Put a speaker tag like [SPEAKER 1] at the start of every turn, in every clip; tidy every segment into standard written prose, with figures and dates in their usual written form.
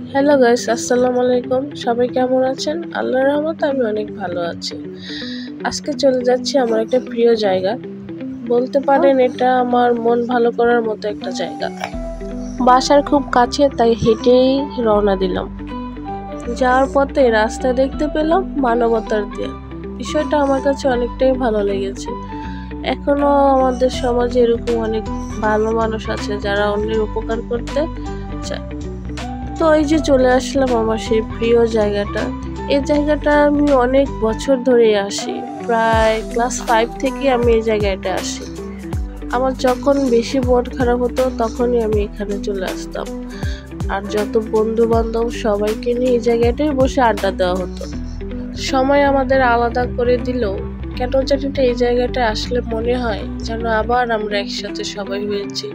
[SPEAKER 1] Hello guys, আসসালামু আলাইকুম। সবাই কেমন আছেন? আল্লাহর রহমতে আমি অনেক ভালো আছি। আজকে চলে যাচ্ছি আমার একটা প্রিয় জায়গা। বলতে পারেন এটা আমার মন ভালো করার মতো একটা জায়গা। বাসার খুব কাছে, তাই হেঁটেই রওনা দিলাম। যাওয়ার পথে রাস্তা দেখতে পেলাম মানবতার দেয়াল। বিষয়টা আমার কাছে অনেকটাই ভালো লেগেছে। এখনো আমাদের সমাজে এরকম অনেক ভালো মানুষ আছে যারা অন্যের উপকার করতে চায়। তো এই যে চলে আসলাম আমার সেই প্রিয় জায়গাটা। এই জায়গাটা আমি অনেক বছর ধরে আসি, প্রায় ক্লাস 5 থেকে আমি এই জায়গাটা আসি। আমার যখন বেশি মন খারাপ হতো তখনই আমি এখানে চলে আসতাম। আর যত বন্ধু বান্ধব সবাইকে নিয়ে এই জায়গাটায় বসে আড্ডা দেওয়া হতো। সময় আমাদের আলাদা করে দিলেও কেন জানি না এই জায়গাটা আসলে মনে হয় যেন আবার আমরা একসাথে সবাই হয়েছি।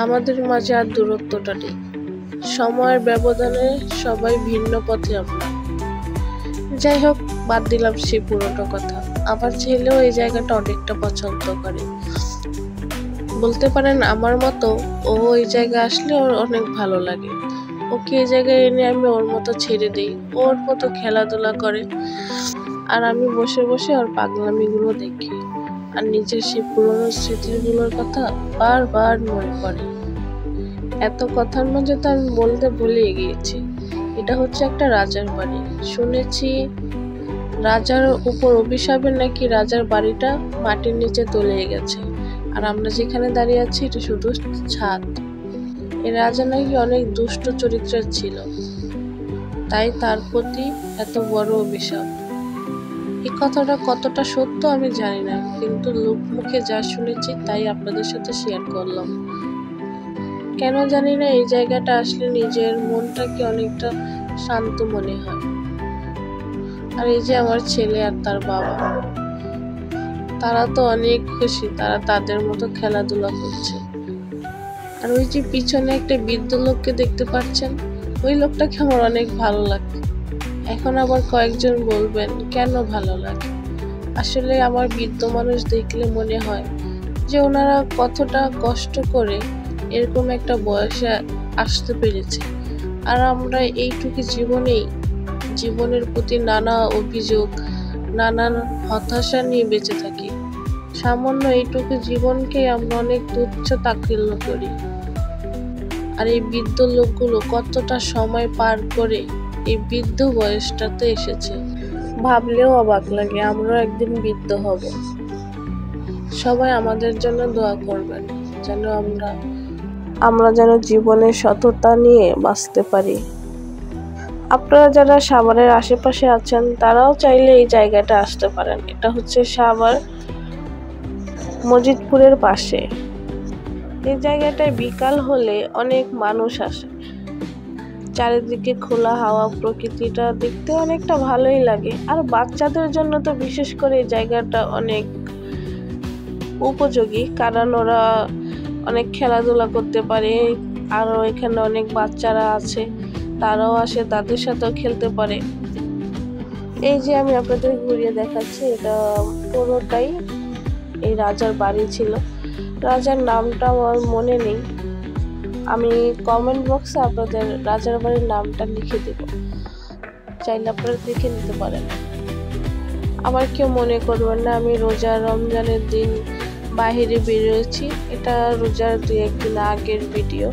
[SPEAKER 1] আমাদের মাঝে আর দূরত্বটা নেই। সময়ের ব্যবধানে সবাই ভিন্ন পথে আমরা। যাই হোক, বাদ দিলাম সেই পুরোনো কথা। আমার ছেলেও এই জায়গাটা অনেকটা পছন্দ করে। বলতে পারেন আমার মতো ও এই জায়গায় আসলে ওর অনেক ভালো লাগে। ওকে এই জায়গায় এনে আমি ওর মতো ছেড়ে দিই, ওর মতো খেলাধুলা করে। আর আমি বসে বসে ওর পাগলামিগুলো দেখি আর নিজের সেই পুরোনো স্মৃতিগুলোর কথা বারবার মনে পড়ে। এত কথার মধ্যে তো আমি বলতে ভুলে গিয়েছি, এটা হচ্ছে একটা রাজার বাড়ি। শুনেছি রাজার উপর অভিশাপে নাকি রাজার বাড়িটা মাটির নিচে তলিয়ে গেছে, আর আমরা যেখানে দাঁড়িয়ে আছি এটা শুধু ছাদ। এই রাজা নাকি অনেক দুষ্ট চরিত্রের ছিল, তাই তার প্রতি এত বড় অভিশাপ। এই কথাটা কতটা সত্য আমি জানি না, কিন্তু লোকমুখে যা শুনেছি তাই আপনাদের সাথে শেয়ার করলাম। কেন জানি না এই জায়গাটা আসলে নিজের মনটাকে অনেকটা শান্ত মনে হয়। আর এই যে আমার ছেলে আর তার বাবা, তারা তো অনেক খুশি, তারা তাদের মতো খেলাধুলা করছে। আর ওই যে পিছনে একটা বৃদ্ধ লোককে দেখতে পাচ্ছেন, ওই লোকটাকে আমার অনেক ভালো লাগে। এখন আবার কয়েকজন বলবেন কেন ভালো লাগে। আসলে আমার বৃদ্ধ মানুষ দেখলে মনে হয় যে ওনারা কতটা কষ্ট করে এরকম একটা বয়সে আসতে পেরেছে, আর আমরা এইটুকু জীবনের প্রতি নানা অভিযোগ, নানান হতাশা নিয়ে বেঁচে থাকি। সামান্য এইটুকু জীবনকে আমরা অনেক তুচ্ছ তাচ্ছিল্য করি। আর এই বৃদ্ধ লোকগুলো কতটা সময় পার করে এই বৃদ্ধ বয়সটাতে এসেছে, ভাবলেও অবাক লাগে আমরা একদিন বৃদ্ধ হব। সবাই আমাদের জন্য দোয়া করবেন যেন আমরা যেন জীবনের সততা নিয়ে বাঁচতে পারি। আপনারা যারা সাভারের আশেপাশে আছেন তারাও চাইলে এই জায়গাটা আসতে পারেন। এটা হচ্ছে সাভার মজিদপুরের পাশে। এই জায়গাটায় বিকাল হলে অনেক মানুষ আসে। চারিদিকে খোলা হাওয়া, প্রকৃতিটা দেখতে অনেকটা ভালোই লাগে। আর বাচ্চাদের জন্য তো বিশেষ করে এই জায়গাটা অনেক উপযোগী, কারণ ওরা অনেক খেলাধুলা করতে পারে। আরও এখানে অনেক বাচ্চারা আছে, তারাও আসে, তাদের সাথেও খেলতে পারে। এই যে আমি আপনাদের ঘুরিয়ে দেখাচ্ছি, এটা পুরোটাই এই রাজার বাড়ি ছিল। রাজার নামটা আমার মনে নেই, আমি কমেন্ট বক্সে আপনাদের রাজার বাড়ির নামটা লিখে দেব, চাইলে আপনারা দেখে নিতে পারেন। আবার কেউ মনে করবেন না আমি রমজানের দিন বাহিরে বেরিয়েছি, এটা রোজার 2-1 দিন আগের ভিডিও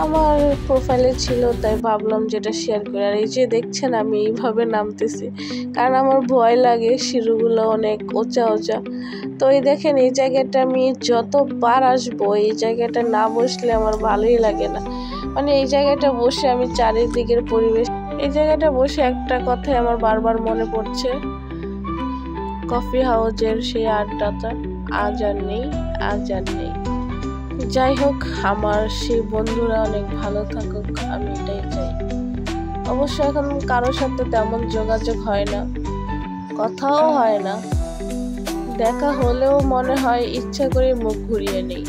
[SPEAKER 1] আমার প্রোফাইলে ছিল, তাই ভাবলাম যেটা শেয়ার করি। আর এই যে দেখছেন আমি এইভাবে নামতেছি, কারণ আমার ভয় লাগে, সিঁড়িগুলো অনেক উঁচা। তো এই দেখেন এই জায়গাটা আমি যতবার আসবো এই জায়গাটা না বসলে আমার ভালোই লাগে না। মানে এই জায়গাটা বসে আমি চারিদিকের পরিবেশ, এই জায়গাটা বসে একটা কথাই আমার বারবার মনে পড়ছে, কফি হাউজের সেই আড্ডাটা আজ আর নেই। যাই হোক, আমার সেই বন্ধুরা অনেক ভালো থাকুক, আমি এটাই চাই। অবশ্য এখন কারোর সাথে তেমন যোগাযোগ হয় না, কথাও হয় না, দেখা হলেও মনে হয় ইচ্ছা করে মুখ ঘুরিয়ে নেই।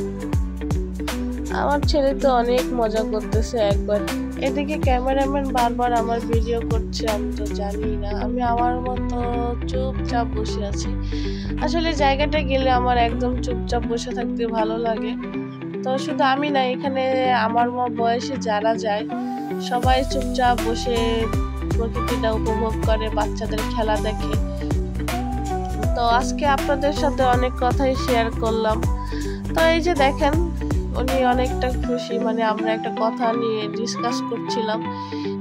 [SPEAKER 1] আমার ছেলে তো অনেক মজা করতেছে। একবার এদিকে ক্যামেরাম্যান বারবার আমার ভিডিও করছে, আমি তো জানি না, আমি আমার মতো চুপচাপ বসে আছি। আসলে জায়গাটা গেলে আমার একদম চুপচাপ বসে থাকতে ভালো লাগে। তো শুধু আমি না, এখানে আমার বয়সে যারা যায় সবাই চুপচাপ বসে প্রকৃতিটা উপভোগ করে, বাচ্চাদের খেলা দেখে। তো আজকে আপনাদের সাথে অনেক কথাই শেয়ার করলাম। তো এই যে দেখেন, উনি অনেকটা খুশি, মানে আমরা একটা কথা নিয়ে ডিসকাস করছিলাম,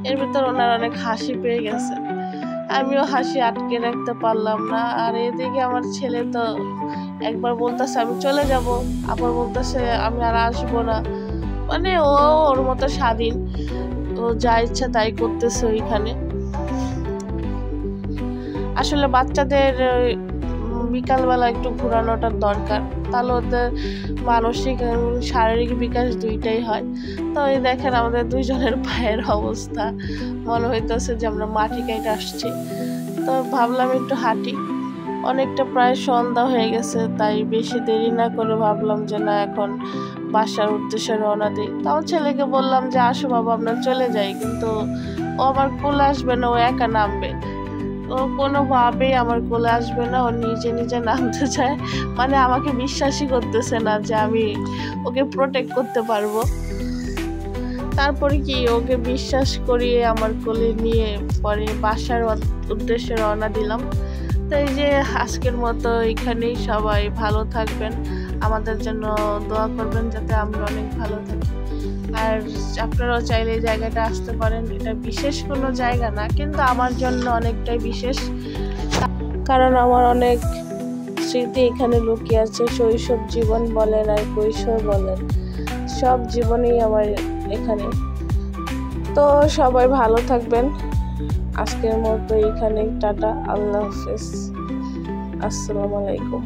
[SPEAKER 1] এর ভিতর ওনার অনেক হাসি পেয়ে গেছে। আমিও হাসি আটকে রাখতে পারলাম না। আর এদিকে আমার ছেলে তো একবার বলতেছে আমি চলে যাব, আবার বলতেছে আমি আর আসবো না। মানে ও ওর মতো স্বাধীন, ও যা ইচ্ছা তাই করতেছে ওইখানে। আসলে বাচ্চাদের বিকালবেলা একটু ঘোরানোটা দরকার, তাহলে ওদের মানসিক এবং শারীরিক বিকাশ দুইটাই হয়। তো এই দেখেন আমাদের দুইজনের পায়ের অবস্থা, মনে হইতেছে যে আমরা মাটি কাটে আসছি। তো ভাবলাম একটু হাঁটি, অনেকটা প্রায় সন্ধ্যা হয়ে গেছে, তাই বেশি দেরি না করে ভাবলাম যে না এখন বাসার উদ্দেশ্যে রওনা দিই। তাও ছেলেকে বললাম যে আসো বাবা আমরা চলে যাই, কিন্তু ও আমার কোলে আসবে না, ও একা নামবে। ও কোনোভাবেই আমার কোলে আসবে না, ও নিজে নিজে নামতে চায়, মানে আমাকে বিশ্বাসই করতেছে না যে আমি ওকে প্রোটেক্ট করতে পারবো। তারপরে কি ওকে বিশ্বাস করিয়ে আমার কোলে নিয়ে পরে বাসার উদ্দেশ্যে রওনা দিলাম। তো এই যে আজকের মতো এখানেই, সবাই ভালো থাকবেন, আমাদের জন্য দোয়া করবেন যাতে আমরা অনেক ভালো থাকি। আর আপনারাও চাইলে এই জায়গাটা আসতে পারেন। এটা বিশেষ কোনো জায়গা না, কিন্তু আমার জন্য অনেকটাই বিশেষ, কারণ আমার অনেক স্মৃতি এখানে লুকিয়ে আছে। শৈশব জীবন বলেন আর কৈশোর বলেন, সব জীবনেই আমার এখানে। তো সবাই ভালো থাকবেন, আজকের মতো এখানে টাটা, আল্লাহ হাফেজ, আসসালামু আলাইকুম।